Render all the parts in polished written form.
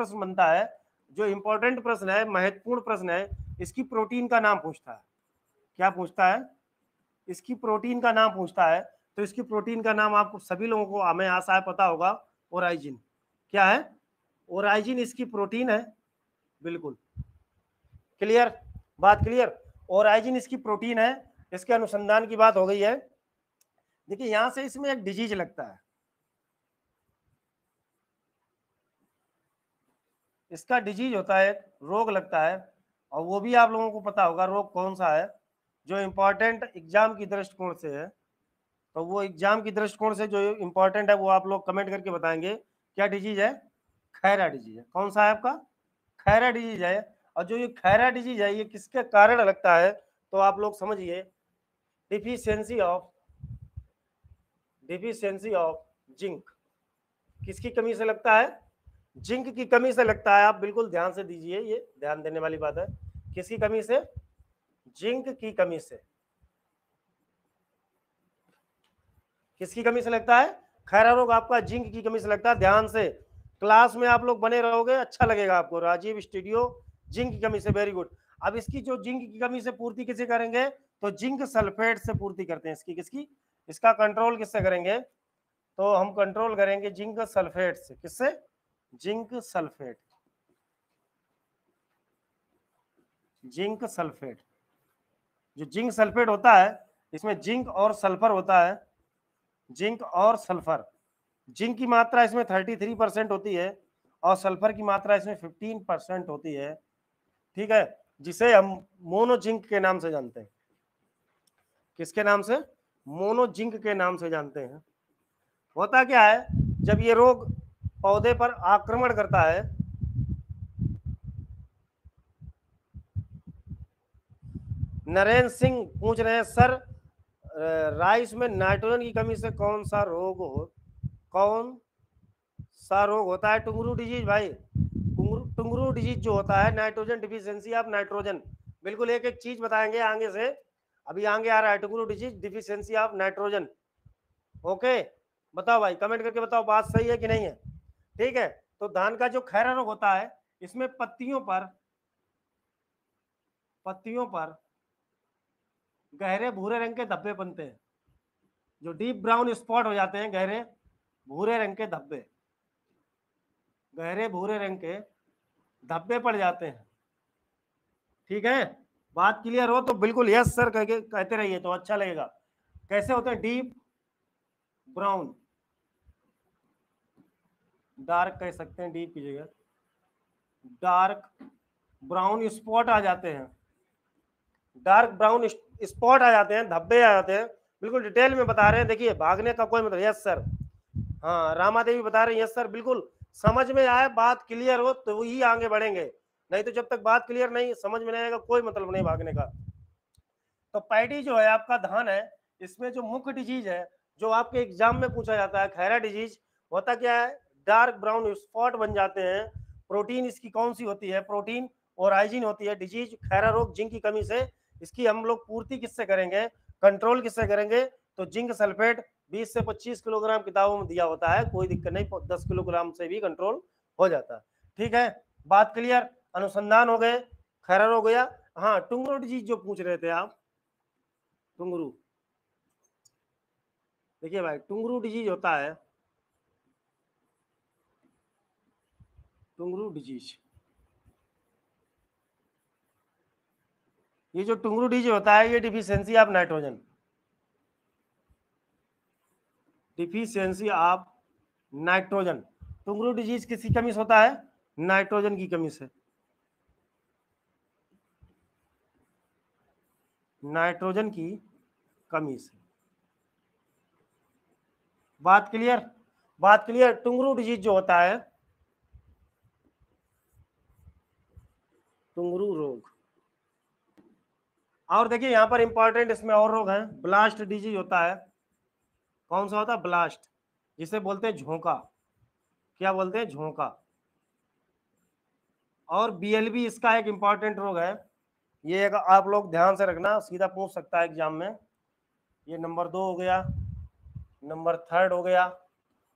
प्रश्न बनता है, जो इंपॉर्टेंट प्रश्न है, महत्वपूर्ण प्रश्न है, इसकी प्रोटीन का नाम पूछता है। क्या पूछता है? इसकी प्रोटीन का नाम पूछता है। तो इसकी प्रोटीन का नाम आपको सभी लोगों को, हमें आशा है पता होगा, ओराइजिन। क्या है? ओराइजिन इसकी प्रोटीन है। बिल्कुल क्लियर, बात क्लियर। ओराइजिन इसकी प्रोटीन है। इसके अनुसंधान की बात हो गई है। देखिए यहां से इसमें एक डिजीज लगता है, इसका डिजीज होता है, रोग लगता है, और वो भी आप लोगों को पता होगा रोग कौन सा है, जो इंपॉर्टेंट एग्जाम की दृष्टिकोण से है। तो वो एग्जाम की दृष्टिकोण से जो इंपॉर्टेंट है वो आप लोग कमेंट करके बताएंगे। क्या डिजीज है? खैरा डिजीज है। कौन सा है आपका? खैरा डिजीज है। और जो ये खैरा डिजीज है ये किसके कारण लगता है? तो आप लोग समझिए, डिफिशियंसी ऑफ जिंक। किसकी कमी से लगता है? जिंक की कमी से लगता है। आप बिल्कुल ध्यान से दीजिए, ये ध्यान देने वाली बात है। किसकी कमी से? जिंक की कमी से। किसकी कमी से लगता है? खैरा रोग आपका जिंक की कमी से लगता है। ध्यान से क्लास में आप लोग बने रहोगे, अच्छा लगेगा आपको। राजीव स्टूडियो, जिंक की कमी से, वेरी गुड। अब इसकी जो जिंक की कमी से पूर्ति किसे करेंगे? तो जिंक सल्फेट से पूर्ति करते हैं इसकी। किसकी? इसका कंट्रोल किससे करेंगे? तो हम कंट्रोल करेंगे जिंक सल्फेट से। किससे? Zinc sulphate. जिंक सल्फेट, जो जिंक सल्फेट होता है इसमें जिंक और सल्फर होता है। जिंक और सल्फर, जिंक की मात्रा इसमें 33% होती है और सल्फर की मात्रा इसमें 15% होती है। ठीक है, जिसे हम मोनो जिंक के नाम से जानते हैं। किसके नाम से? मोनो जिंक के नाम से जानते हैं। होता क्या है, जब ये रोग पौधे पर आक्रमण करता है, नरेंद्र सिंह पूछ रहे हैं सर, राइस में नाइट्रोजन की कमी से कौन सा रोग होता है? टुंगरू डिजीज भाई। टुंगरू डिजीज जो होता है, नाइट्रोजन डिफिशियंसी ऑफ नाइट्रोजन। बिल्कुल एक एक चीज बताएंगे आगे से। अभी आगे आ रहा है tungro disease, deficiency of nitrogen. Okay, बताओ भाई, कमेंट करके बताओ बात सही है कि नहीं है। ठीक है, तो धान का जो खैरा रोग होता है, इसमें पत्तियों पर गहरे भूरे रंग के धब्बे बनते हैं, जो डीप ब्राउन स्पॉट हो जाते हैं। गहरे भूरे रंग के धब्बे, गहरे भूरे रंग के धब्बे पड़ जाते हैं। ठीक है, बात क्लियर हो तो बिल्कुल यस सर कहते रहिए तो अच्छा लगेगा। कैसे होते हैं? डीप ब्राउन, डार्क कह सकते हैं, डीप की जगह डार्क ब्राउन स्पॉट आ जाते हैं। डार्क ब्राउन स्पॉट आ जाते हैं, धब्बे आ जाते हैं। बिल्कुल डिटेल में बता रहे हैं। देखिए भागने का कोई मतलब, यस सर। हाँ, रामा देवी बता रहे हैं यस सर। बिल्कुल समझ में आए, बात क्लियर हो तो ही आगे बढ़ेंगे, नहीं तो जब तक बात क्लियर नहीं, समझ में नहीं आएगा, कोई मतलब नहीं भागने का। तो पैडी जो है आपका धान है, इसमें जो मुख्य डिजीज है जो आपके एग्जाम में पूछा जाता है, खैरा डिजीज, होता क्या है? डार्क ब्राउन स्पॉट बन जाते हैं। प्रोटीन इसकी कौन सी होती है? प्रोटीन ओराइजिन होती है। डिजीज खैरा रोग जिंक की कमी से। इसकी हम लोग पूर्ति किससे करेंगे? कंट्रोल किससे करेंगे? तो जिंक सल्फेट 20 से 25 किलोग्राम किताबों में दिया होता है, कोई दिक्कत नहीं, 10 किलोग्राम से भी कंट्रोल हो जाता है। ठीक है, बात क्लियर। अनुसंधान हो गए, खैरा रोग हो गया। हाँ, टुंगरो डिजीज जो पूछ रहे थे आप, टुंगरू। देखिए भाई, टुंगरू डिजीज होता है, टुंगरू डिजीज, ये जो टुंगरू डिजीज होता है ये deficiency of nitrogen, deficiency of nitrogen. Tungro disease किसकी कमी से होता है? नाइट्रोजन की कमी से, नाइट्रोजन की कमी से। बात क्लियर, बात क्लियर। टुंगरू डिजीज जो होता है, टुंगरू रोग। और देखिए यहाँ पर इंपॉर्टेंट इसमें और रोग हैं। ब्लास्ट डिजीज होता है। कौन सा होता है? ब्लास्ट, जिसे बोलते हैं झोंका। क्या बोलते हैं? झोंका। और बीएलबी इसका एक इंपॉर्टेंट रोग है। ये एक आप लोग ध्यान से रखना, सीधा पूछ सकता है एग्जाम में। ये नंबर 2 हो गया, नंबर 3 हो गया,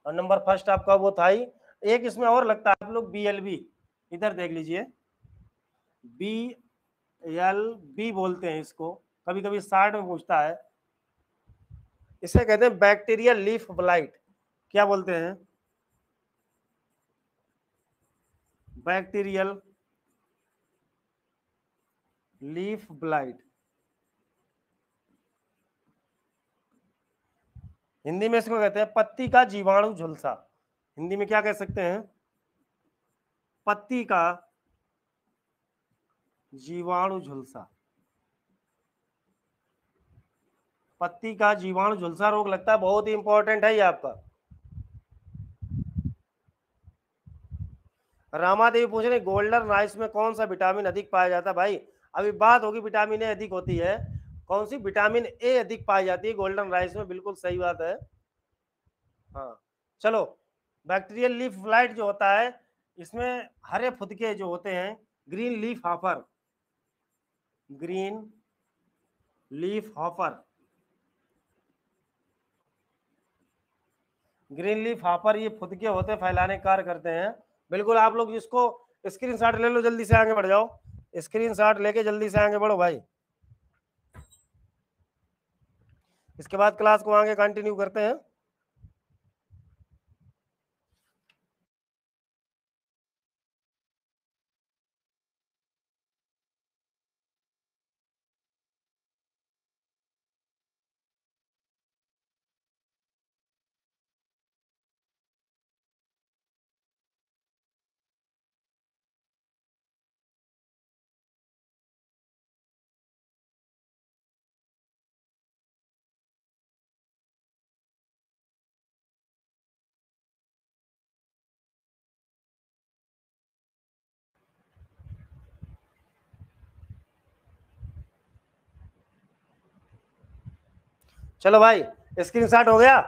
और नंबर 1 आपका वो था ही। एक इसमें और लगता है आप लोग, बीएलबी, इधर देख लीजिए, BLB बोलते हैं इसको, कभी कभी शार्ट में पूछता है। इसे कहते हैं बैक्टीरियल लीफ ब्लाइट। क्या बोलते हैं? Bacterial leaf blight. हिंदी में इसको कहते हैं पत्ती का जीवाणु झुलसा। हिंदी में क्या कह सकते हैं? पत्ती का जीवाणु झुलसा। पत्ती का जीवाणु झुलसा रोग लगता है, बहुत ही इंपॉर्टेंट है ये आपका। रामा देवी पूछ रहे गोल्डन राइस में कौन सा विटामिन अधिक पाया जाता है? भाई अभी बात होगी विटामिन ए अधिक होती है, कौन सी? विटामिन ए अधिक पाई जाती है गोल्डन राइस में, बिल्कुल सही बात है। हाँ चलो, बैक्टीरियल लीफ ब्लाइट जो होता है, इसमें हरे फुदके जो होते हैं, green leaf hopper, green leaf hopper, green leaf hopper, ये फुदके होते हैं, फैलाने कार्य करते हैं। बिल्कुल आप लोग इसको स्क्रीनशॉट ले लो, जल्दी से आगे बढ़ जाओ, स्क्रीनशॉट लेके जल्दी से आगे बढ़ो भाई। इसके बाद क्लास को आगे कंटिन्यू करते हैं। चलो भाई स्क्रीनशॉट हो गया,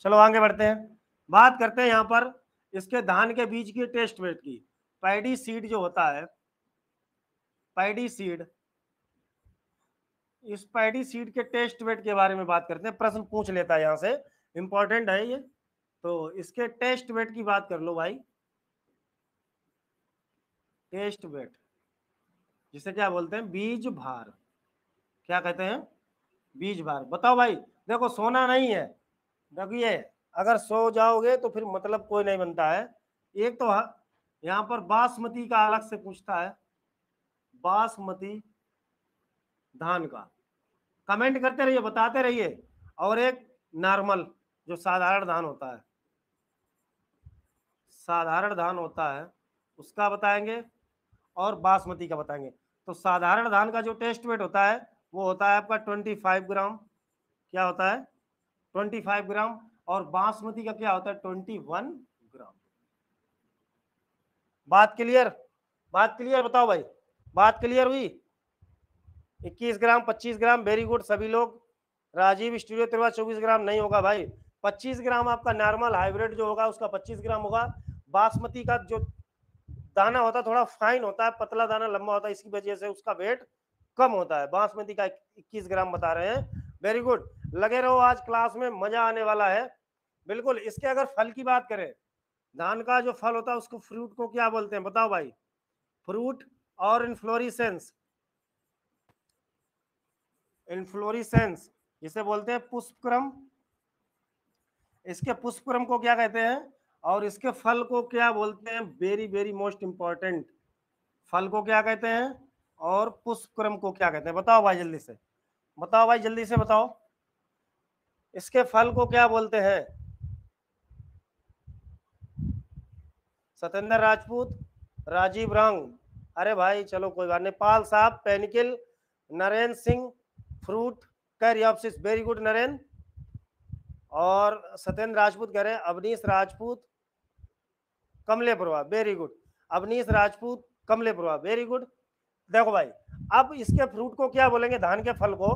चलो आगे बढ़ते हैं। बात करते हैं यहाँ पर इसके धान के बीज की टेस्ट वेट की। पैडी सीड जो होता है, पैडी सीड, इस पैडी सीड के टेस्ट वेट के बारे में बात करते हैं, प्रश्न पूछ लेता है यहाँ से, इंपॉर्टेंट है ये। तो इसके टेस्ट वेट की बात कर लो भाई, टेस्ट वेट जिसे क्या बोलते हैं? बीज भार। क्या कहते हैं? बीज भार। बताओ भाई, देखो सोना नहीं है, देखिए अगर सो जाओगे तो फिर मतलब कोई नहीं बनता है। एक तो यहाँ पर बासमती का अलग से पूछता है, बासमती धान का, कमेंट करते रहिए, बताते रहिए। और एक नॉर्मल जो साधारण धान होता है, साधारण धान होता है उसका बताएंगे, और बासमती का बताएंगे। तो साधारण धान का जो टेस्ट वेट होता है वो होता है आपका 25 ग्राम। क्या होता है? 25 ग्राम। और बासमती का क्या होता है? 21 ग्राम। बात क्लियर? बात क्लियर? बताओ भाई, बात क्लियर हुई? 21 ग्राम, 25 ग्राम, वेरी गुड सभी लोग। राजीव स्टूडियो 24 ग्राम नहीं होगा भाई, 25 ग्राम आपका नॉर्मल हाइब्रिड जो होगा उसका 25 ग्राम होगा। बासमती का जो दाना होता है थोड़ा फाइन होता है, पतला दाना लंबा होता है, इसकी वजह से उसका वेट कम होता है। बासमती का 21 ग्राम बता रहे हैं, वेरी गुड। लगे रहो, आज क्लास में मजा आने वाला है बिल्कुल। इसके अगर फल की बात करें, धान का जो फल होता है उसको फ्रूट को क्या बोलते हैं? बताओ भाई। फ्रूट और इन्फ्लोरिसेंस, इन्फ्लोरिसेंस जिसे बोलते हैं पुष्पक्रम, इसके पुष्पक्रम को क्या कहते हैं? और इसके फल को क्या बोलते हैं? वेरी वेरी मोस्ट इंपॉर्टेंट, फल को क्या कहते हैं और पुष्पक्रम को क्या कहते हैं? बताओ भाई जल्दी से, बताओ भाई जल्दी से बताओ, इसके फल को क्या बोलते हैं? सत्येंद्र राजपूत, राजीव रंग, अरे भाई चलो कोई बात नहीं। पाल साहब, panicle, Narendra Singh, fruit caryopsis, very good Narendra. और सत्येंद्र राजपूत कह रहे हैं, Avnish Rajput Kamlepurwa, very good. Avnish Rajput Kamlepurwa, very good. देखो भाई, अब इसके फ्रूट को क्या बोलेंगे? धान के फल को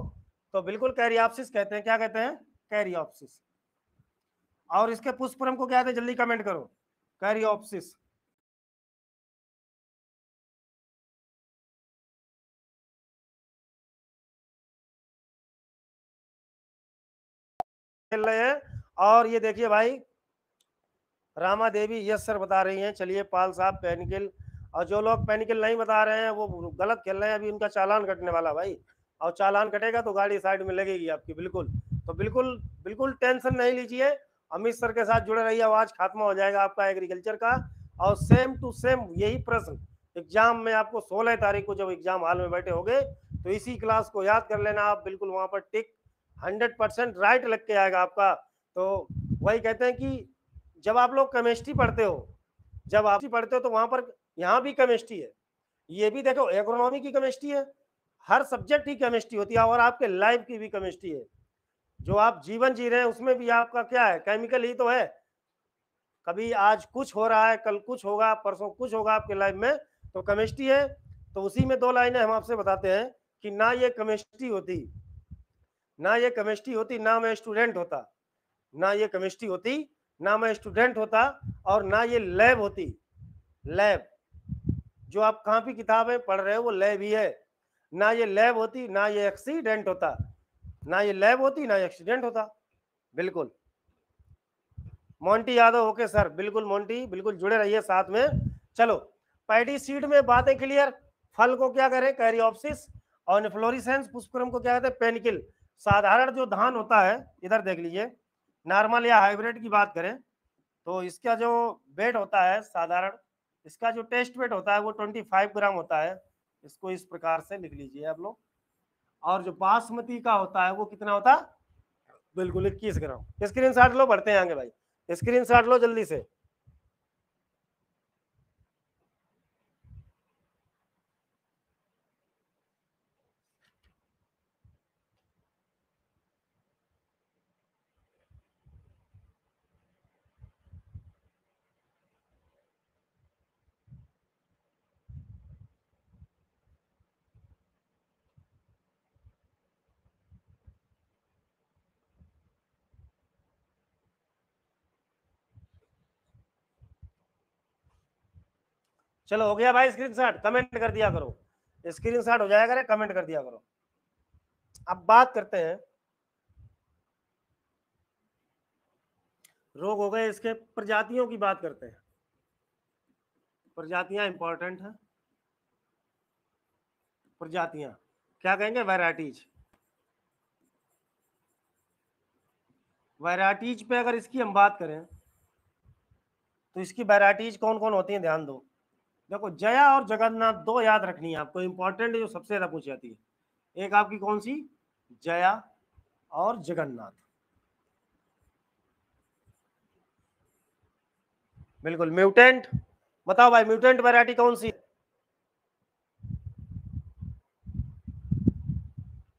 तो बिल्कुल कैरियोप्सिस कहते हैं। क्या कहते हैं? कैरियोप्सिस। और इसके पुष्पक्रम को क्या कहते हैं? जल्दी कमेंट करो, कैरियोप्सिस। खेल रहे हैं। और ये देखिए भाई, रामा देवी यस सर बता रही हैं। चलिए पाल साहब, पेनिकिल, और जो लोग पेनिकल नहीं बता रहे हैं वो गलत खेल रहे हैं, अभी उनका चालान कटने वाला भाई, और चालान कटेगा तो गाड़ी साइड में लगेगी आपकी। बिल्कुल, तो बिल्कुल बिल्कुल टेंशन नहीं लीजिए, अमित सर के साथ जुड़े रहिए, आवाज खात्मा हो जाएगा आपका एग्रीकल्चर का। और सेम टू सेम यही प्रश्न एग्जाम में आपको 16 तारीख को जब एग्जाम हॉल में बैठे होगे तो इसी क्लास को याद कर लेना आप, बिल्कुल वहां पर टिक 100% राइट लग के आएगा आपका। तो वही कहते हैं कि जब आप लोग केमिस्ट्री पढ़ते हो, जब आप पढ़ते हो तो वहां पर यहाँ भी केमिस्ट्री है, ये भी देखो एग्रोनॉमी की केमिस्ट्री है, हर सब्जेक्ट की केमिस्ट्री होती है, और आपके लाइफ की भी केमिस्ट्री है। जो आप जीवन जी रहे हैं उसमें भी आपका क्या है, केमिकल ही तो है। कभी आज कुछ हो रहा है, कल कुछ होगा, परसों कुछ होगा आपके लाइफ में, तो केमिस्ट्री है। तो उसी में 2 लाइनें हम आपसे बताते हैं कि ना ये केमिस्ट्री होती, ना ये केमिस्ट्री होती, ना मैं स्टूडेंट होता, ना ये केमिस्ट्री होती, ना मैं स्टूडेंट होता, और ना ये लैब होती। लैब जो आप कॉपी किताबें पढ़ रहे हो वो लैब ही है, ना ये लैब होती, ना ये एक्सीडेंट होता, ना ये लैब होती, ना ये एक्सीडेंट होता। बिल्कुल मोंटी यादव, ओके सर, बिल्कुल मोंटी, बिल्कुल जुड़े रहिए साथ में। चलो पैडी सीड में बातें क्लियर। फल को क्या करें, कैरियोप्सिस, और इन्फ्लोरेसेंस पुष्पक्रम को क्या कहते हैं, पेनिकल। साधारण जो धान होता है, इधर देख लीजिए, नॉर्मल या हाइब्रिड की बात करें तो इसका जो वेट होता है साधारण, इसका जो टेस्ट वेट होता है वो 25 ग्राम होता है। इसको इस प्रकार से लिख लीजिए आप लोग। और जो बासमती का होता है वो कितना होता है, बिल्कुल 21 ग्राम। स्क्रीन शॉट लो, बढ़ते हैं आगे भाई, स्क्रीन शॉट लो जल्दी से। चलो हो गया भाई स्क्रीनशॉट, कमेंट कर दिया करो, स्क्रीनशॉट हो जाएगा रे, कमेंट कर दिया करो। अब बात करते हैं, रोग हो गए, इसके प्रजातियों की बात करते हैं। प्रजातियां इंपॉर्टेंट हैं, प्रजातियां क्या कहेंगे, वैरायटीज। वैरायटीज पे अगर इसकी हम बात करें तो इसकी वैरायटीज कौन कौन होती हैं, ध्यान दो। देखो जया और जगन्नाथ दो याद रखनी है आपको, इंपॉर्टेंट जो सबसे ज्यादा पूछी जाती है। एक आपकी कौन सी, जया और जगन्नाथ, बिल्कुल। म्यूटेंट बताओ भाई, म्यूटेंट वैरायटी कौन सी,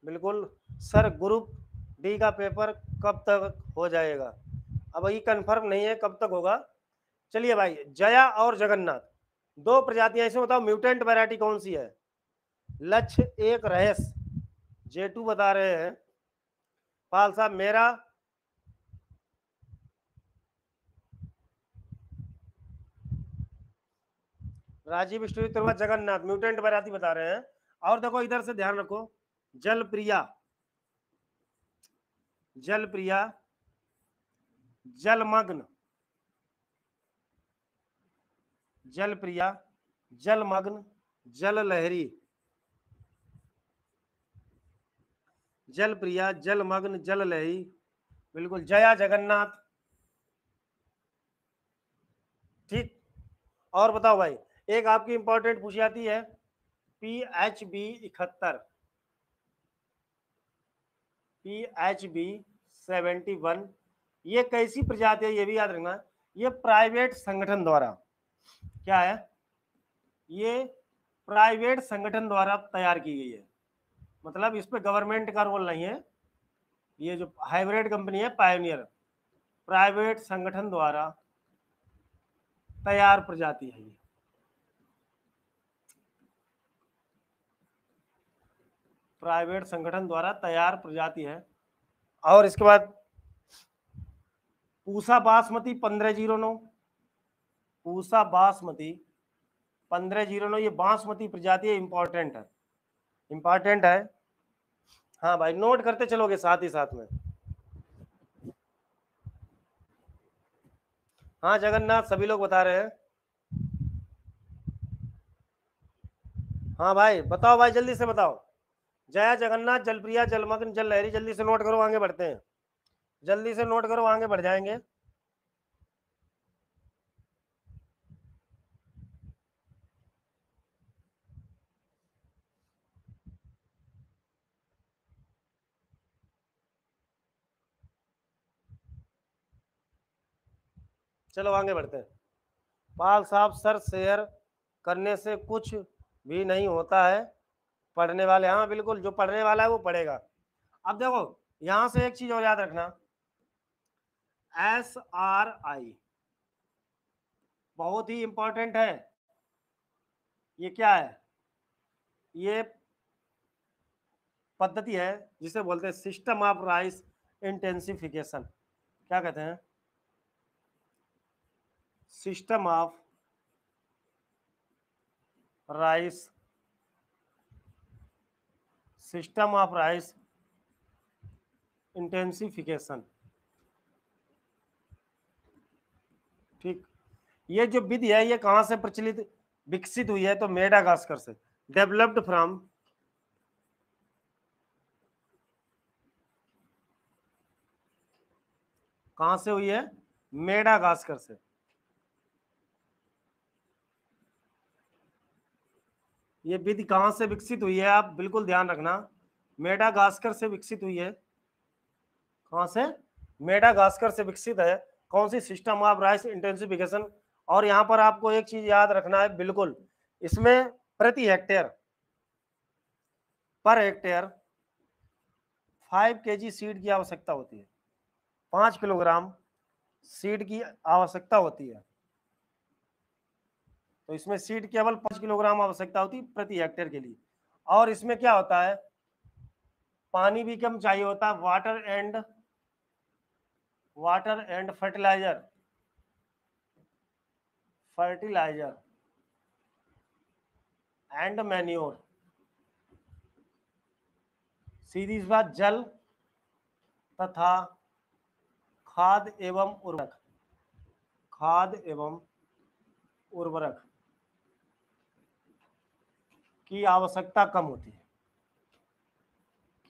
बिल्कुल सर। ग्रुप डी का पेपर कब तक हो जाएगा, अब ये कंफर्म नहीं है कब तक होगा। चलिए भाई, जया और जगन्नाथ दो प्रजातियां, इसमें बताओ म्यूटेंट वैरायटी कौन सी है। लक्ष्य एक रहेस, J2 बता रहे हैं पाल साहब मेरा, Rajeev studio Tirwa, Jagannath mutant variety बता रहे हैं। और देखो इधर से ध्यान रखो, जल प्रिया, जल प्रिया, जलमग्न, जल प्रिया, जलमग्न, जल लहरी, जल प्रिया, जलमग्न, जल लहरी, बिल्कुल। जया जगन्नाथ, ठीक। और बताओ भाई, एक आपकी इंपॉर्टेंट पूछी जाती है PHB71, PHB71, ये कैसी प्रजाति है ये भी याद रखना। ये प्राइवेट संगठन द्वारा, क्या है, ये प्राइवेट संगठन द्वारा तैयार की गई है, मतलब इस पे गवर्नमेंट का रोल नहीं है। ये जो हाइब्रिड कंपनी है पायोनियर, प्राइवेट संगठन द्वारा तैयार प्रजाति है, ये प्राइवेट संगठन द्वारा तैयार प्रजाति है। और इसके बाद पूसा बासमती 1509, पूसा बासमती 1509, ये बासमती प्रजाति है, इंपॉर्टेंट है, इंपॉर्टेंट है। हाँ भाई नोट करते चलोगे साथ ही साथ में। हाँ जगन्नाथ सभी लोग बता रहे हैं, हाँ भाई बताओ भाई, जल्दी से बताओ। जया, जगन्नाथ, जलप्रिया, जलमग्न, जल लहरी। जल्दी से नोट करो, आगे बढ़ते हैं। जल्दी से नोट करो, आगे बढ़ जाएंगे। चलो आगे बढ़ते हैं। पाल साहब, सर शेयर करने से कुछ भी नहीं होता है, पढ़ने वाले, हाँ बिल्कुल, जो पढ़ने वाला है वो पढ़ेगा। अब देखो, यहां से एक चीज और याद रखना, SRI बहुत ही इंपॉर्टेंट है। ये क्या है? ये पद्धति है जिसे बोलते हैं सिस्टम ऑफ राइस इंटेंसिफिकेशन। क्या कहते हैं? System of rice, system of rice intensification. ठीक, ये जो विधि है ये कहां से प्रचलित विकसित हुई है? तो मेडागास्कर से। डेवलप्ड फ्रॉम, कहां से हुई है? मेडागास्कर से। ये विधि कहां से विकसित हुई है? आप बिल्कुल ध्यान रखना, मेडागास्कर से विकसित हुई है। कहां से? मेडागास्कर से विकसित है। कौन सी? System of rice intensification. और यहां पर आपको एक चीज याद रखना है बिल्कुल, इसमें प्रति hectare, per hectare 5 kg seed की आवश्यकता होती है। 5 किलोग्राम सीड की आवश्यकता होती है। तो इसमें सीड केवल 5 किलोग्राम आवश्यकता होती है प्रति हेक्टेयर के लिए। और इसमें क्या होता है? पानी भी कम चाहिए होता है। Water and fertiliser, fertiliser and manure, सीधी सी बात, जल तथा खाद एवं उर्वरक, खाद एवं उर्वरक की आवश्यकता कम होती है,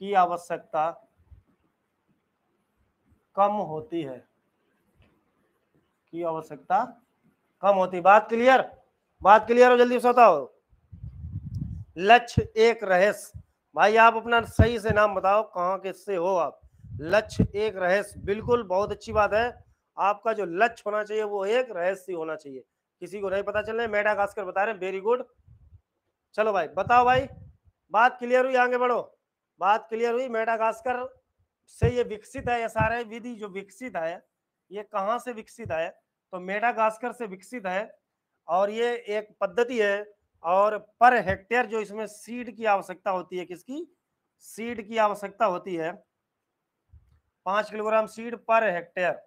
की आवश्यकता कम होती है, की आवश्यकता कम होती है। बात क्लियर? बात क्लियर हो? जल्दी से बताओ। लक्ष्य एक रहस्य। भाई आप अपना सही से नाम बताओ, कहाँ के से हो आप? लक्ष्य एक रहस्य, बिल्कुल, बहुत अच्छी बात है। आपका जो लक्ष्य होना चाहिए वो एक रहस्य होना चाहिए, किसी को नहीं पता चले। मेडागास्कर बता रहे हैं, वेरी गुड। चलो भाई बताओ भाई, बात क्लियर हुई? आगे बढ़ो। बात क्लियर हुई? मेडागास्कर से ये विकसित है, ये सारे विधि जो विकसित है, ये कहाँ से विकसित है? तो मेडागास्कर से विकसित है। और ये एक पद्धति है। और पर हेक्टेयर जो इसमें सीड की आवश्यकता होती है, किसकी? सीड की आवश्यकता होती है 5 किलोग्राम सीड पर हेक्टेयर।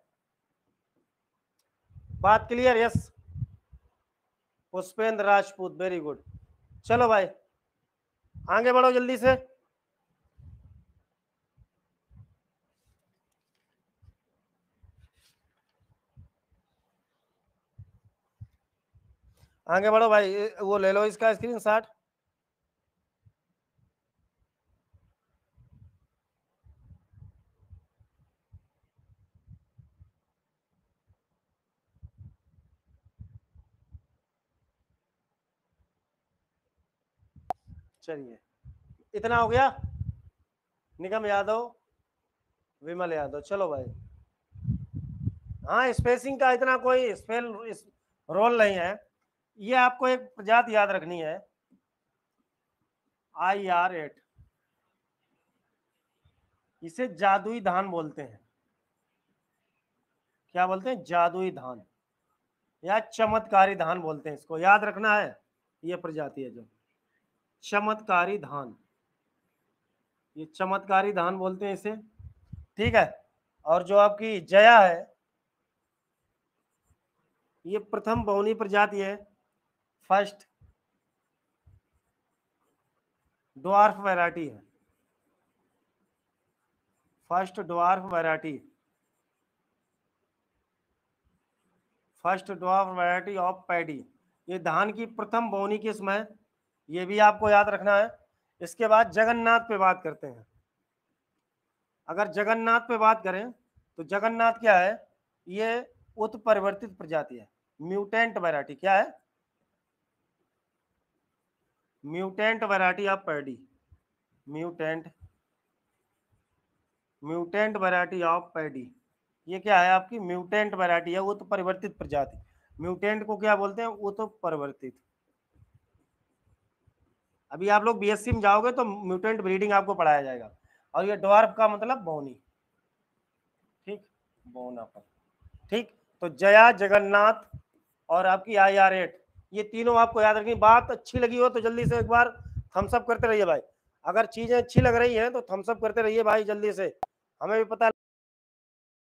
बात clear? Yes. Pushpendra Rajput, very good. चलो भाई आगे बढ़ो जल्दी से। आगे बढ़ो भाई, वो ले लो इसका स्क्रीनशॉट। चलिए, इतना हो गया। निगम यादव, विमल यादव, चलो भाई। हाँ, स्पेसिंग का इतना कोई स्पेल रोल नहीं है। ये आपको एक प्रजाति याद रखनी है, IR8। इसे जादुई धान बोलते हैं। क्या बोलते हैं? जादुई धान या चमत्कारी धान बोलते हैं, इसको याद रखना है। ये प्रजाति है जो चमत्कारी धान, ये चमत्कारी धान बोलते हैं इसे। ठीक है। और जो आपकी जया है, ये प्रथम बहुनी प्रजाति है, फर्स्ट ड्वार्फ वैरायटी है, first dwarf variety, first dwarf variety of paddy. ये धान की प्रथम बहुनी किस्म है। ये भी आपको याद रखना है। इसके बाद जगन्नाथ पे बात करते हैं। अगर जगन्नाथ पे बात करें तो जगन्नाथ क्या है, ये उत्परिवर्तित प्रजाति है, म्यूटेंट वैरायटी। क्या है? Mutant variety of paddy, mutant variety of paddy. ये क्या है आपकी म्यूटेंट वैरायटी है, उत्परिवर्तित प्रजाति। म्यूटेंट को क्या बोलते हैं? उत्परिवर्तित। अभी आप लोग बीएससी में जाओगे तो म्यूटेंट ब्रीडिंग आपको पढ़ाया जाएगा। और ये ड्वार्फ का मतलब बौनी, ठीक, बौना पर, ठीक। तो जया, जगन्नाथ और आपकी IR8, ये तीनों आपको याद रखनी। बात अच्छी लगी हो तो जल्दी से एक बार थम्स अप करते रहिए भाई। अगर चीजें अच्छी लग रही हैं तो थम्स अप करते रहिए भाई जल्दी से, हमें भी पता